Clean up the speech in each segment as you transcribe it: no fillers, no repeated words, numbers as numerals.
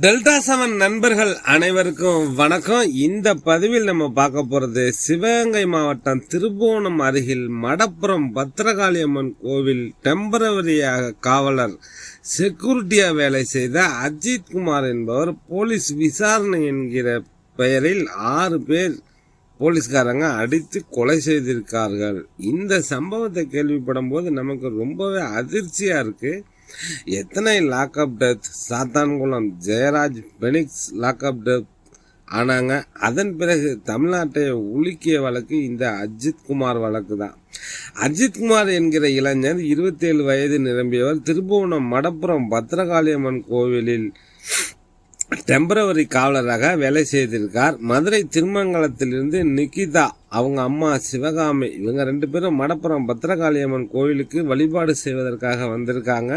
Delta 7 நண்பர்கள் அனைவருக்கும் வணக்கம். இந்த பதிவில் நம்ம பார்க்க போறது சிவகங்கை மாவட்டம் திருபுவனம் அருகில் மடப்புறம் பத்திரகாளியம்மன் கோவில் டெம்பரவரியாக காவலர் செக்யூரிட்டியா வேலை செய்த அஜித் குமார் என்பவர் போலீஸ் விசாரணை என்கிற பெயரில் 6 பேர் போலீஸ்காரங்க அடித்து கொலை செய்திருக்கார்கள். இந்த சம்பவத்தை கேள்விப்படும் போது நமக்கு ரொம்பவே அதிர்ச்சியா இருக்கு. எத்தனை lockup death, Sathankulam Jayaraj Bennix lockup death ஆனாங்க. அதன் பிறகு தமிழ்நாட்டை உலுக்கிய வழக்கு இந்த அஜித் குமார் வழக்கு தான். அஜித் குமார் என்கிற இளைஞர் 27 வயது நிரம்பியவர். திருபுவனம் மடப்புறம் பத்திரகாளியம்மன் கோவிலில் டெம்பரவரி காவலராக வேலை செய்திருக்கார். மதுரை திருமங்கலத்திலிருந்து நிகிதா, அவங்க அம்மா சிவகாமி, இவங்க 2 பேரும் மடப்புறம் பத்திரகாளியம்மன் கோவிலுக்கு வழிபாடு செய்வதற்காக வந்திருக்காங்க.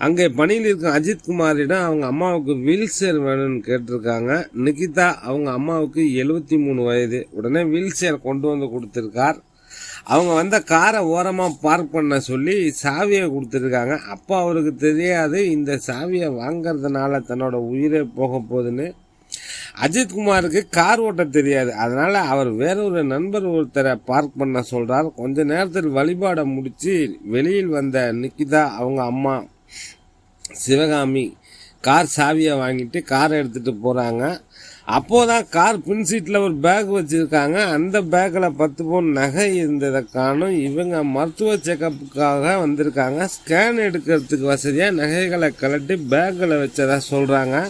அங்கே பணியில் இருக்கும் அஜித் குமாரிடம் அவங்க அம்மாவுக்கு வீல் சேர் வேணும்னு கேட்டிருக்காங்க. நிகிதா அவங்க அம்மாவுக்கு 73 வயது. உடனே வீல் சேர் கொண்டு வந்து கொடுத்திருக்கார். அவங்க வந்த காரை ஓரமாக பார்க் பண்ண சொல்லி சாவியை கொடுத்துருக்காங்க. அப்போ அவருக்கு தெரியாது இந்த சாவியை வாங்கறதுனால தன்னோட உயிரே போக போகுதுன்னு. அஜித் குமாருக்கு கார் ஓட்ட தெரியாது. அதனால அவர் வேறொரு நண்பர் ஒருத்தரை பார்க் பண்ண சொல்றார். கொஞ்ச நேரத்தில் வழிபாடை முடிச்சு வெளியில் வந்த நிகிதா அவங்க அம்மா சிவகாமி கார் சாவியை வாங்கிட்டு காரை எடுத்துட்டு போறாங்க. அப்போதான் கார் பின் சீட்ல ஒரு பேக் வச்சிருக்காங்க. அந்த பேக்ல 10 பவுன் நகை இருந்ததை காணும். இவங்க மருத்துவ செக்கப்புக்காக வந்திருக்காங்க. ஸ்கேன் எடுக்கிறதுக்கு வசதியா நகைகளை கலட்டி பேக்ல வச்சதா சொல்றாங்க.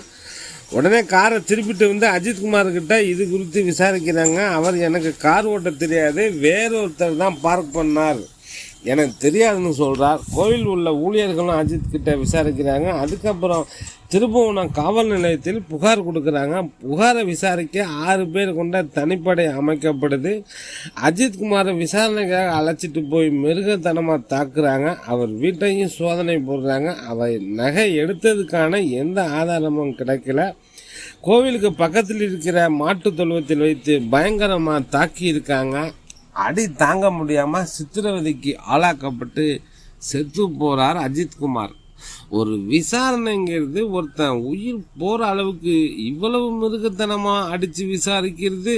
உடனே காரை திருப்பிட்டு வந்து அஜித் குமார் கிட்ட இது குறித்து விசாரிக்கிறாங்க. அவர் எனக்கு கார் ஓட்ட தெரியாது, வேறொருத்தர் தான் பார்க் பண்ணார், எனக்கு தெரியாதுன்னு சொல்றார். கோவில் உள்ள ஊழியர்களும் அஜித் கிட்ட விசாரிக்கிறாங்க. அதுக்கப்புறம் திருபுவனம் காவல் நிலையத்தில் புகார் கொடுக்கறாங்க. புகாரை விசாரிக்க 6 பேர் கொண்ட தனிப்படை அமைக்கப்படுது. அஜித் குமாரை விசாரணைக்காக அழைச்சிட்டு போய் மிருகத்தனமா தாக்குறாங்க. அவர் வீட்டையும் சோதனை போடுறாங்க. அவர் நகை எடுத்ததுக்கான எந்த ஆதாரமும் கிடைக்கல. கோவிலுக்கு பக்கத்தில் இருக்கிற மாட்டு தொழுவத்தில் வைத்து பயங்கரமா தாக்கி இருக்காங்க. அடி தாங்க முடியாம சித்திரவதைக்கு ஆளாக்கப்பட்டு செத்து போறார் அஜித் குமார். ஒரு விசாரணைங்கிறது ஒருத்தன் உயிர் போற அளவுக்கு இவ்வளவு மிருகத்தனமா அடிச்சு விசாரிக்கிறது.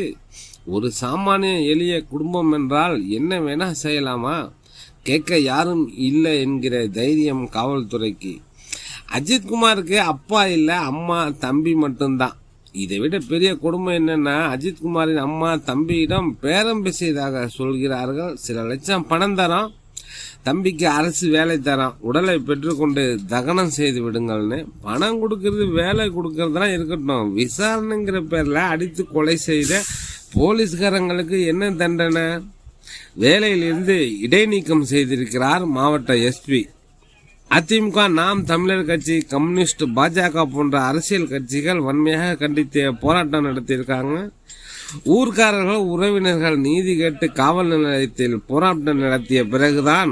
ஒரு சாமானிய எளிய குடும்பம் என்றால் என்ன வேணா செய்யலாமா? கேட்க யாரும் இல்லை என்கிற தைரியம் காவல்துறைக்கு. அஜித் குமாருக்கு அப்பா இல்லை, அம்மா தம்பி மட்டும்தான். இதை விட பெரிய கொடுமை என்னன்னா, அஜித் குமாரின் அம்மா தம்பியிடம் பேரம் பேசியதாக சொல்கிறார்கள். சில லட்சம் பணம் தரோம், தம்பிக்கு அரசு வேலை தரோம், உடலை பெற்றுக்கொண்டு தகனம் செய்து விடுங்கள்னு. பணம் கொடுக்கறது வேலை கொடுக்கறதுலாம் இருக்கட்டும், விசாரணைங்கிற பேர்ல அடித்து கொலை செய்த போலீஸ்காரங்களுக்கு என்ன தண்டனை? வேலையிலிருந்து இடைநீக்கம் செய்திருக்கிறார் மாவட்ட எஸ்பி. அதிமுக, நாம் தமிழர் கட்சி, கம்யூனிஸ்ட், பாஜக போன்ற அரசியல் கட்சிகள் வன்மையாக கண்டித்து போராட்டம் நடத்தியிருக்காங்க. ஊர்க்காரர்கள், உறவினர்கள் நீதி கேட்டு காவல் நிலையத்தில் போராட்டம் நடத்திய பிறகுதான்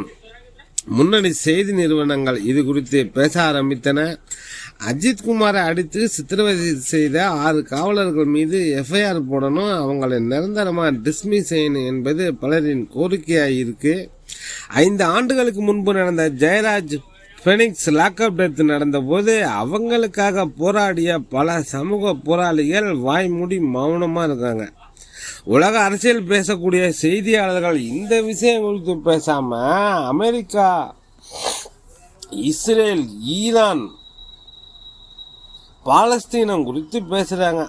முன்னணி செய்தி நிறுவனங்கள் இது குறித்து பேச ஆரம்பித்தன. அஜித் குமாரை அடித்து சித்திரவதை செய்த 6 காவலர்கள் மீது எஃப்ஐஆர் போடணும், அவங்களை நிரந்தரமா டிஸ்மிஸ் செய்யணும் என்பது பலரின் கோரிக்கையாயிருக்கு. 5 ஆண்டுகளுக்கு முன்பு நடந்த ஜெயராஜ் பெனிக்ஸ் லாக்அப் டெத் நடந்த போது அவங்களுக்காக போராடிய பல சமூக போராளிகள் வாய்மூடி மௌனமா இருக்காங்க. உலக அரசியல் பேசக்கூடிய செய்தியாளர்கள் இந்த விஷயம் குறித்து பேசாம அமெரிக்கா, இஸ்ரேல், ஈரான், பாலஸ்தீனம் குறித்து பேசுறாங்க.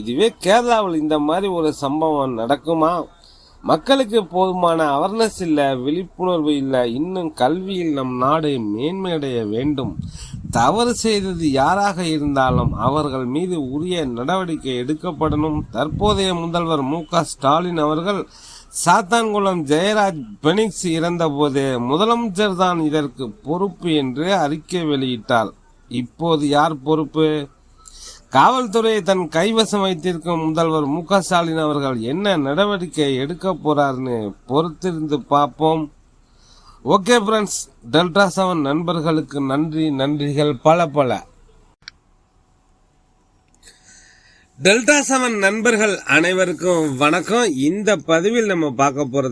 இதுவே கேரளாவில் இந்த மாதிரி ஒரு சம்பவம் நடக்குமா? மக்களுக்கு போதுமான அவேர்னஸ் இல்லை, விழிப்புணர்வு இல்லை. இன்னும் கல்வியில் நம் நாடு மேன்மையடைய வேண்டும். தவறு செய்தது யாராக இருந்தாலும் அவர்கள் மீது உரிய நடவடிக்கை எடுக்கப்படணும். தற்போதைய முதல்வர் மு.க. ஸ்டாலின் அவர்கள் சாத்தான்குளம் ஜெயராஜ் பெனிக்ஸ் இறந்த போது முதலமைச்சர் தான் இதற்கு பொறுப்பு என்று அறிக்கை வெளியிட்டார். இப்போது யார் பொறுப்பு? காவல்துறையை தன் கைவசம் வைத்திருக்கும் முதல்வர் மு.க. ஸ்டாலின் அவர்கள் என்ன நடவடிக்கை எடுக்க போறாருன்னு பொறுத்திருந்து பார்ப்போம். ஓகே ஃப்ரெண்ட்ஸ், டெல்டா 7 நண்பர்களுக்கு நன்றிகள் பல. டெல்டா 7 நண்பர்கள் அனைவருக்கும் வணக்கம். இந்த பதிவில் நம்ம பார்க்க போறது